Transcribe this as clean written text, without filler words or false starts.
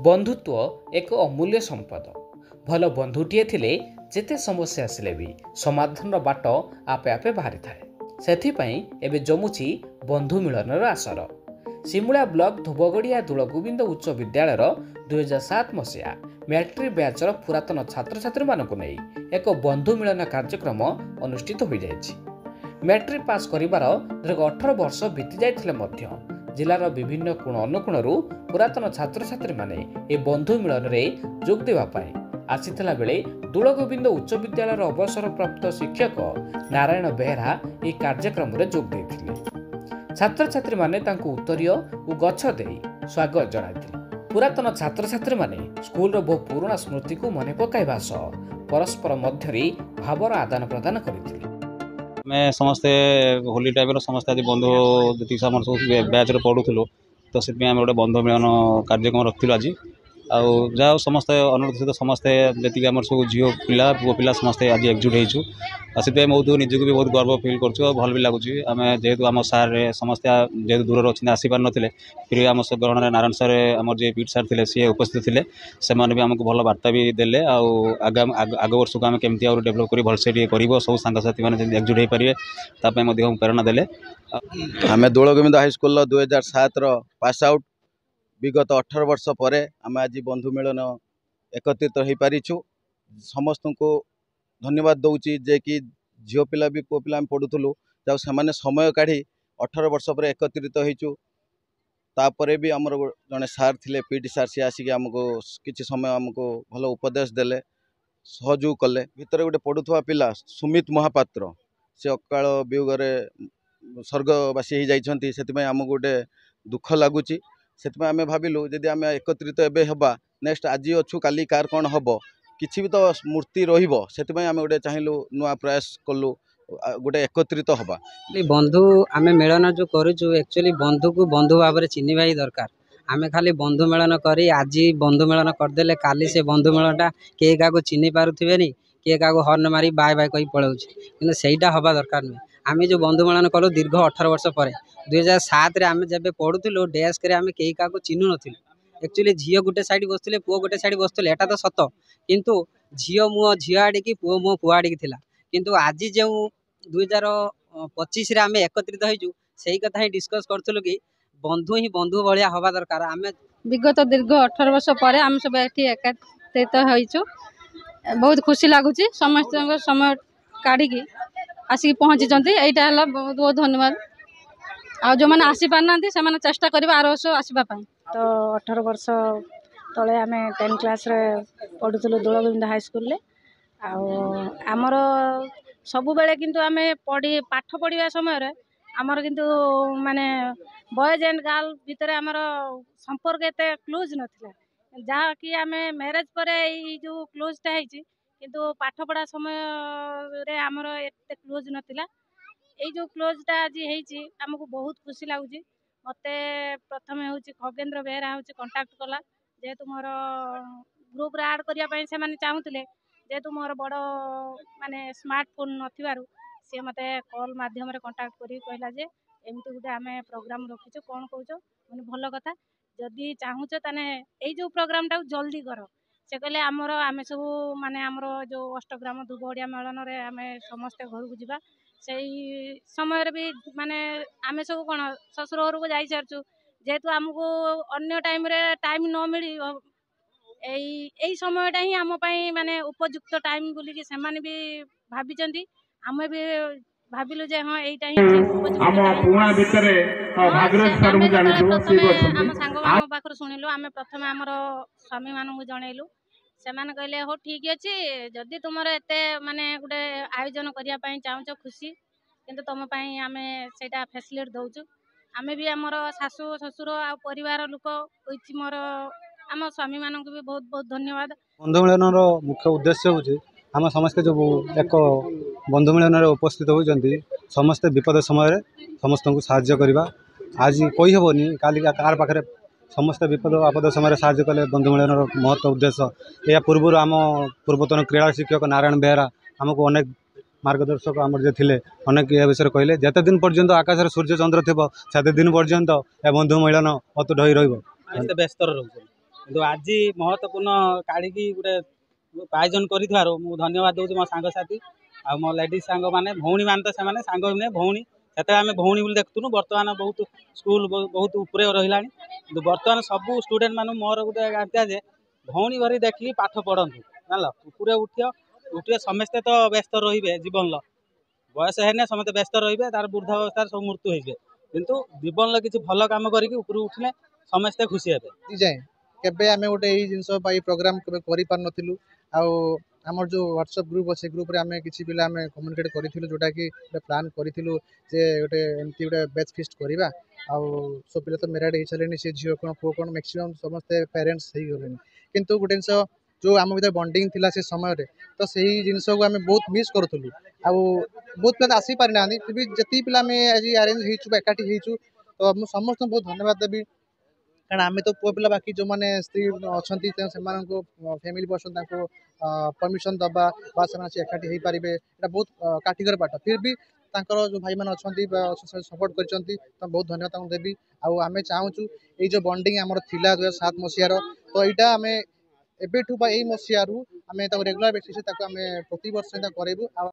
बंधुत्व एक अमूल्य संपद। भल बंधुटीए थिले जेते समस्या आसिले भी समाधान बाट आपे आपे बाहरी थाए। सेथिपाई एबे जमुछि बंधु मिलनर आसर। सिमुला ब्लॉक धुबगड़िया दूलगोविंद उच्च विद्यालय 2007 मसीहा मैट्रिक बैचर पुरातन छात्र छात्री मानक नहीं एक बंधु मिलन कार्यक्रम अनुष्ठित हो जाइछि। मैट्रिक पास करिवार दीर्घ 18 वर्ष बीती जाइथिले मध्य जिलार विभिन्न कोण अनुकोणरू पुरातन छात्र छात्री माने ए बंधु मिलन रे जोग देवा पाए आसीथिला बेले दूलगोविंद उच्च विद्यालय अवसर प्राप्त शिक्षक नारायण बेहरा ए कार्यक्रम रे जोग देथिले। छात्र छात्री माने तांको उत्तरीय और गछ देई स्वागत जणाइथिले। पुरातन छात्र छात्री माने स्कूल रो बहु पुराना स्मृति को मने पकाइबा सह परस्पर मध्यरी भावर आदान प्रदान करिथिले। मैं समस्ते होली टाइम समस्त आज बंधु जी बैच पढ़ुलु तो से गोटे बंधु मिलन कार्यक्रम रखिलु आज आउ समस्ते अनुरोध सहित समस्ते जी आम सब झील पिला पुओ पिला समस्ते आज एकजुट होइछु से बहुत निजक भी बहुत गर्व फिल कर भल भी लगुच आम जेहेतु आम सार समस्ते जेहेतु दूर अच्छे आसीपार ना फिर आम ग्रहण नारायण सार आम जे पीट सार थे सी उपस्थित थे से भी आमको भल वार्ता भी देले आग वर्ष को आम केमती डेभलप कर भलसे कर सब सांगसाथी मैंने एकजुट हो पारे प्रेरणा देले। आम दूलगोविंद हाईस्कल 2007 पास आउट विगत 18 वर्ष पर आम आज बंधु मिलन एकत्रित हो पारिछु। समस्त को धन्यवाद दौची जे कि झील पिला भी पुओ पिला पढ़ुलु जब से समय काढ़ी 18 वर्ष पर एकत्रित होइछु। तापरे भी आमर जड़े सार थिले पीटी सार सी आसिक आमको किसी समय आमको भल उपदेश देले सहयोग कले। भितर गोटे पढ़ुवा पिला सुमित महापात्र से अकाल वियोगरे स्वर्गवासी हो जाइछंती सेतिमे आमको गोटे दुख लगुच से आम भाविलु जदि आम एकत्रित एबे हबा नेक्स्ट आज अच्छु काली कार कौन हम किसी भी तो मूर्ति रही आम गोटे चाहिए नुआ प्रयास कलु गोटे एकत्रित हवा। बंधु आम मिलन जो करूँ एक्चुअली बंधु को बंधु भाव में चिन्हवा ही दरकार। आम खाली बंधु मिलन करी आज बंधु मिलन करदे काली से बंधु मिलनटा किए क्या चिन्ह पारे नहीं किए क्या हर्न मारी बाय बाय कही पलाऊँ कि सहीटा हवा दरकार नुहे। आम जो बंधु मिलन कलु दीर्घ 18 वर्ष पर 2007 आम जब पढ़ुलु डेस्क आम कई क्या चिन्हु नुलु। एक्चुअली झील गोटे साइड बसुले पुओ गोटे साइड बसुले एटा तो सत किंतु झील मुह झील आड़िकी पुओ मुह पुओ आड़िकी थिला किंतु आज जो 2025 आम एकत्रित होइजु सही कथा ही डिस्कस करथुलु कि बंधु ही बंधु भलिया हवा दरकार। आम विगत दीर्घ 18 वर्ष पर आम सब एठी एकत्रित होइछु बहुत खुशी लगुच समस्त समय काढ़ी आसिक पहुँची एटा बहुत बहुत धन्यवाद। आ जो मैंने आसी पारना से चेष्टा करें आर वर्ष आसवाई। तो 18 वर्ष तले आम 10 क्लास पढ़ुलु दूलगोविंद हाईस्कल आमर सबु बेले किंतु आम पाठ पढ़ा समय आमर किंतु माने बॉयज एंड गर्ल भितर आमर संपर्क एते क्लोज नथिला जहाँ कि आम मैरेज पर जो क्लोजटा है किंतु पाठ पढ़ा समय रे आमर एते क्लोज नथिला। ये जो क्लोजटा आज आमको बहुत खुशी लगुच। मत प्रथम हूँ खगेन्द्र बेहरा हूँ कंटाक्ट कला जेहेतु मोर ग्रुप आड करने से चाहूले जेहेतु मोर बड़ माने स्मार्टफोन नथिबारु सी मत कॉल माध्यम कंटाक्ट करी कहला जे एमती गोटे आम प्रोग्राम रखीचु कौन कौच मैंने भल कथा जदि चाहूच ताने ये जो प्रोग्राम टाक जल्दी कर से कहले आमर आम सब माने आमर जो अष्टग्राम धुबगड़िया मेलन आम समस्ते घर को जावा से समय भी माने आम सब कौन ससुर घर को जाई सारचु जेहेतु आमको अन्य टाइम न मिली यही समयटा ही आम माने उपयुक्त टाइम बोलिकी से भी भाभी आम भी भाविलु जे हाँ यहीटा ही आम सांग पाखर शुणिलु आम प्रथम आमर स्वामी मानू जनइलु से कहले हो ठीक अच्छे जदि तुम एते माने गोटे आयोजन करने चाहूच खुशी किंतु तुम आम से फैसिलिटी दौचु आम भी आमर शाशु शशुर आ परिवार लोक मोर आम स्वामी मान भी बहुत बहुत धन्यवाद। बंधु मिलन मुख्य उद्देश्य हूँ आम समस्ते जो एक बंधु मिलन उपस्थित होती समस्ते विपद समय समस्त को साहाय्य करवा आज कही हेनी काली कार पाखे समस्ते विपद आपद समय साहाय्य कले बंधु मिलन महत्व उद्देश्य या पूर्व आम पूर्वतन क्रीड़ा शिक्षक नारायण बेहरा आमको अनेक मार्गदर्शक आम जे थे अनेक ए विषय कहले जिते दिन पर्यंत आकाश सूर्य चंद्र थी से दिन पर्यंत ए बंधु मिलन अतुट हो व्यस्त କିନ୍ତୁ ଆଜି ମହତ୍ୱପୂର୍ଣ୍ଣ କାଢ଼ିକି ଗୋଟେ ଆୟୋଜନ କରିଥିବାରୁ ମୁଁ ଧନ୍ୟବାଦ ଦେଉଛି ମୋ ସାଙ୍ଗସାଥି ଆଉ ମୋ ଲେଡ଼ିଜ୍ ସାଙ୍ଗମାନେ ଭଉଣୀମାନେ ତ ସେମାନେ ସାଙ୍ଗ ନୁହେଁ ଭଉଣୀ ସେତେବେଳେ ଆମେ ଭଉଣୀ ବୋଲି ଦେଖୁଥିଲୁ ବର୍ତ୍ତମାନ ବହୁତ ସ୍କୁଲ ବହୁତ ଉପରେ ରହିଲାଣି କିନ୍ତୁ ବର୍ତ୍ତମାନ ସବୁ ଷ୍ଟୁଡେଣ୍ଟ ମାନଙ୍କୁ ମୋର ଗୋଟେ ଆଜ୍ଞା ଯେ ଭଉଣୀ ଭରି ଦେଖିକି ପାଠ ପଢ଼ନ୍ତୁ ଜାଣିଲ ଉପରେ ଉଠିବେ ସମସ୍ତେ ତ ବ୍ୟସ୍ତ ରହିବେ ଜୀବନର ବୟସ ହେଲେ ସମସ୍ତେ ବ୍ୟସ୍ତ ରହିବେ ତାର ବୃଦ୍ଧ ଅବସ୍ଥାରେ ସବୁ ମୃତ୍ୟୁ ହେଇଯିବେ କିନ୍ତୁ ଜୀବନର କିଛି ଭଲ କାମ କରିକି ଉପରକୁ ଉଠିଲେ ସମସ୍ତେ ଖୁସି ହେବେ ଯାଏ କେବେ ଆମେ ଗୋଟେ ଏଇ ଜିନିଷ ପାଇଁ ପ୍ରୋଗ୍ରାମ କେବେ କରିପାରୁନଥିଲୁ ଆଉ ଆମର ଯେଉଁ ହ୍ୱାଟ୍ସଆପ୍ ଗ୍ରୁପ୍ ଅଛି ଗ୍ରୁପ୍ରେ ଆମେ କିଛି ପିଲା ଆମେ କମ୍ୟୁନିକେଟ୍ କରିଥିଲୁ ଯେଉଁଟାକି ଗୋଟେ ପ୍ଲାନ୍ କରିଥିଲୁ ଯେ ଗୋଟେ ଏମିତି ଗୋଟେ ବ୍ୟାଚ୍ ଫିଷ୍ଟ କରିବା ଆଉ ସବୁ ପିଲା ତ ମ୍ୟାରେଡ୍ ହେଇସାରିଲେଣି ସେ ଝିଅ କ'ଣ ପୁଅ କ'ଣ ମ୍ୟାକ୍ସିମମ୍ ସମସ୍ତେ ପ୍ୟାରେଣ୍ଟସ୍ ହେଇଗଲେଣି କିନ୍ତୁ ଗୋଟେ ଜିନିଷ ଯେଉଁ ଆମ ଭିତରେ ବଣ୍ଡିଙ୍ଗ ଥିଲା ସେ ସମୟରେ ତ ସେଇ ଜିନିଷକୁ ଆମେ ବହୁତ ମିସ୍ କରୁଥିଲୁ ଆଉ ବହୁତ ପିଲା ଆସିପାରିନାହାନ୍ତି ଫିର୍ ବି ଯେତିକି ପିଲା ଆମେ ଆଜି ଆରେଞ୍ଜ ହେଇଛୁ ବା ଏକାଠି ହେଇଛୁ ତ ମୁଁ ସମସ୍ତଙ୍କୁ ବହୁତ ଧନ୍ୟବାଦ ଦେବି କାରଣ ଆମେ ତ ପୁଅ ପିଲା ବାକି ଯେଉଁମାନେ ସ୍ତ୍ରୀ ଅଛନ୍ତି ସେମାନଙ୍କୁ ଫ୍ୟାମିଲି ପର୍ସନ୍ ତାଙ୍କୁ ପରମିସନ୍ ଦେବା ବା ସେମାନେ ଆସି ଏକାଠି ହେଇପାରିବେ ଏଇଟା ବହୁତ କାଠିକର ପାଠ ଫିର୍ ବି ତାଙ୍କର ଯେଉଁ ଭାଇମାନେ ଅଛନ୍ତି ବା ସପୋର୍ଟ କରିଛନ୍ତି ତ ବହୁତ ଧନ୍ୟବାଦ ତାଙ୍କୁ ଦେବି ଆଉ ଆମେ ଚାହୁଁଛୁ ଏଇ ଯେଉଁ ବଣ୍ଡିଙ୍ଗ ଆମର ଥିଲା 2007 ମସିହାର ତ ଏଇଟା ଆମେ ଏବେଠୁ ବା ଏଇ ମସିହାରୁ ଆମେ ତାକୁ ରେଗୁଲାର ବେସିସ୍ ତାକୁ ଆମେ ପ୍ରତିବର୍ଷ ଏଇଟା କରାଇବୁ ଆଉ